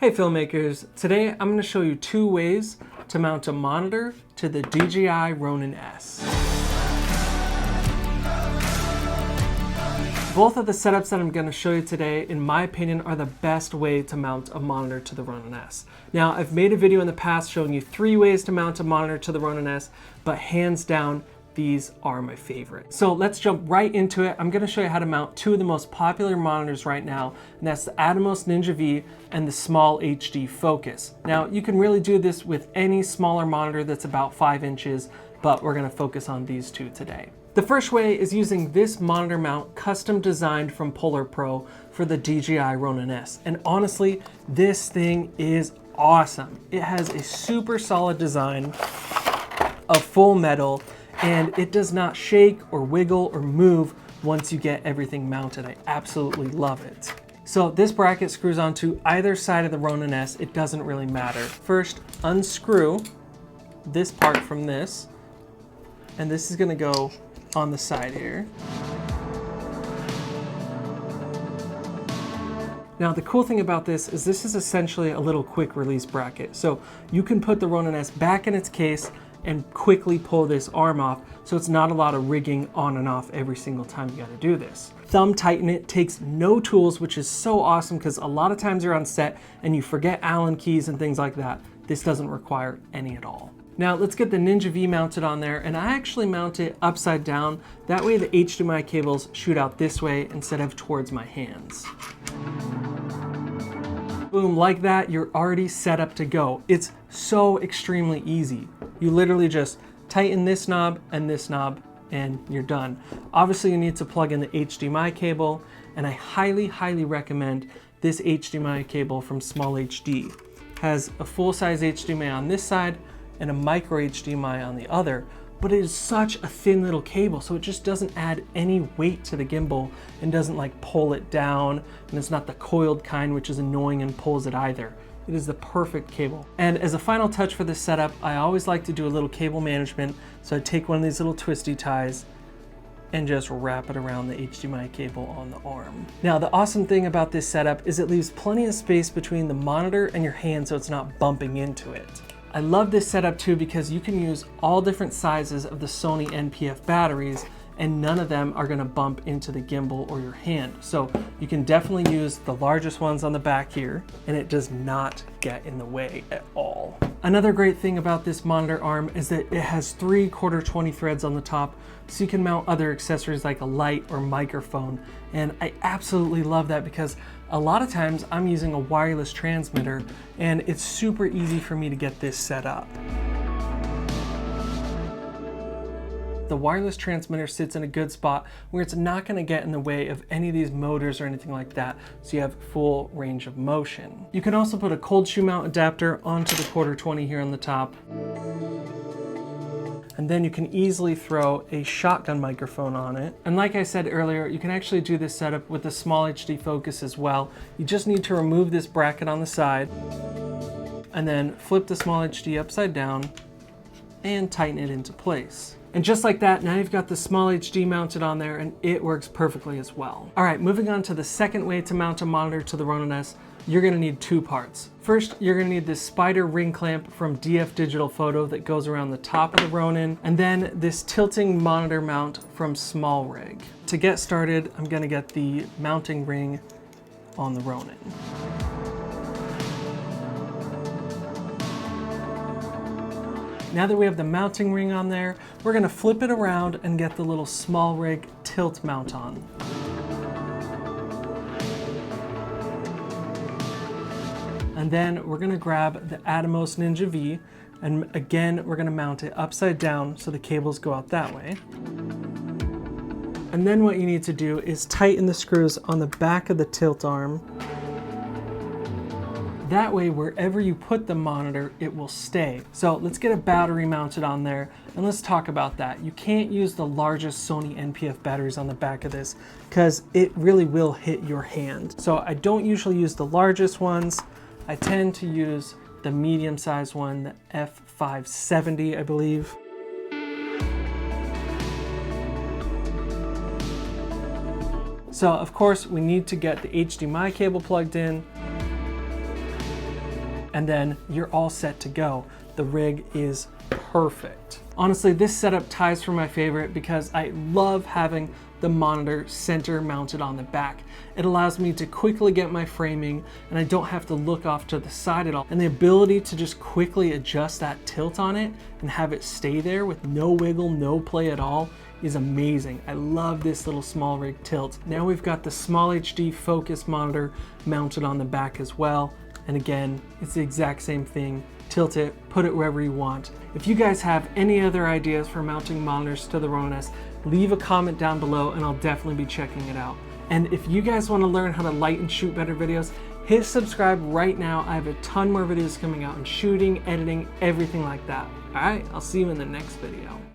Hey filmmakers, today I'm going to show you two ways to mount a monitor to the DJI Ronin S. Both of the setups that I'm going to show you today, in my opinion, are the best way to mount a monitor to the Ronin S. Now, I've made a video in the past showing you 3 ways to mount a monitor to the Ronin S, but hands down, these are my favorite. So let's jump right into it. I'm going to show you how to mount 2 of the most popular monitors right now, and that's the Atomos Ninja V and the SmallHd Focus. Now, you can really do this with any smaller monitor that's about 5 inches, but we're going to focus on these 2 today. The first way is using this monitor mount custom designed from PolarPro for the DJI Ronin S. And honestly, this thing is awesome. It has a super solid design of full metal, and it does not shake or wiggle or move once you get everything mounted. I absolutely love it. So this bracket screws onto either side of the Ronin S. It doesn't really matter. First, unscrew this part from this, and this is gonna go on the side here. Now the cool thing about this is essentially a little quick release bracket. So you can put the Ronin S back in its case and quickly pull this arm off, so it's not a lot of rigging on and off every single time you gotta do this. Thumb tighten it, takes no tools, which is so awesome because a lot of times you're on set and you forget Allen keys and things like that. This doesn't require any at all. Now let's get the Ninja V mounted on there, and I actually mount it upside down. That way the HDMI cables shoot out this way instead of towards my hands. Boom, like that, you're already set up to go. It's so extremely easy. You literally just tighten this knob, and you're done. Obviously you need to plug in the HDMI cable, and I highly recommend this HDMI cable from SmallHd. Has a full-size HDMI on this side and a micro HDMI on the other, but it is such a thin little cable, so it just doesn't add any weight to the gimbal and doesn't like pull it down, and it's not the coiled kind, which is annoying and pulls it either. It is the perfect cable. And as a final touch for this setup, I always like to do a little cable management, so I take one of these little twisty ties and just wrap it around the HDMI cable on the arm. Now the awesome thing about this setup is it leaves plenty of space between the monitor and your hand so it's not bumping into it. I love this setup too because you can use all different sizes of the Sony NPF batteries, and none of them are gonna bump into the gimbal or your hand. So you can definitely use the largest ones on the back here, and it does not get in the way at all. Another great thing about this monitor arm is that it has 3 /20 threads on the top, so you can mount other accessories like a light or microphone. And I absolutely love that because a lot of times I'm using a wireless transmitter, and it's super easy for me to get this set up. The wireless transmitter sits in a good spot where it's not going to get in the way of any of these motors or anything like that, so you have full range of motion. You can also put a cold shoe mount adapter onto the 1/4-20 here on the top. And then you can easily throw a shotgun microphone on it. And like I said earlier, you can actually do this setup with the SmallHd Focus as well. You just need to remove this bracket on the side and then flip the SmallHd upside down and tighten it into place. And just like that, now you've got the SmallHd mounted on there, and it works perfectly as well. All right, moving on to the second way to mount a monitor to the Ronin S, you're gonna need 2 parts. First, you're gonna need this spider ring clamp from DF Digital Photo that goes around the top of the Ronin, and then this tilting monitor mount from SmallRig. To get started, I'm gonna get the mounting ring on the Ronin. Now that we have the mounting ring on there, we're gonna flip it around and get the little SmallRig tilt mount on. And then we're gonna grab the Atomos Ninja V, and again, we're gonna mount it upside down so the cables go out that way. And then what you need to do is tighten the screws on the back of the tilt arm. That way, wherever you put the monitor, it will stay. So let's get a battery mounted on there, and let's talk about that. You can't use the largest Sony NPF batteries on the back of this because it really will hit your hand. So I don't usually use the largest ones. I tend to use the medium-sized one, the F570, I believe. So of course we need to get the HDMI cable plugged in. and then you're all set to go. The rig is perfect. Honestly, this setup ties for my favorite because I love having the monitor center mounted on the back. It allows me to quickly get my framing and I don't have to look off to the side at all. And the ability to just quickly adjust that tilt on it and have it stay there with no wiggle, no play at all is amazing. I love this little SmallRig tilt. Now we've got the SmallHd Focus monitor mounted on the back as well. And again, it's the exact same thing. Tilt it, put it wherever you want. If you guys have any other ideas for mounting monitors to the Ronin S, leave a comment down below and I'll definitely be checking it out. And if you guys want to learn how to light and shoot better videos, hit subscribe right now. I have a ton more videos coming out on shooting, editing, everything like that. All right, I'll see you in the next video.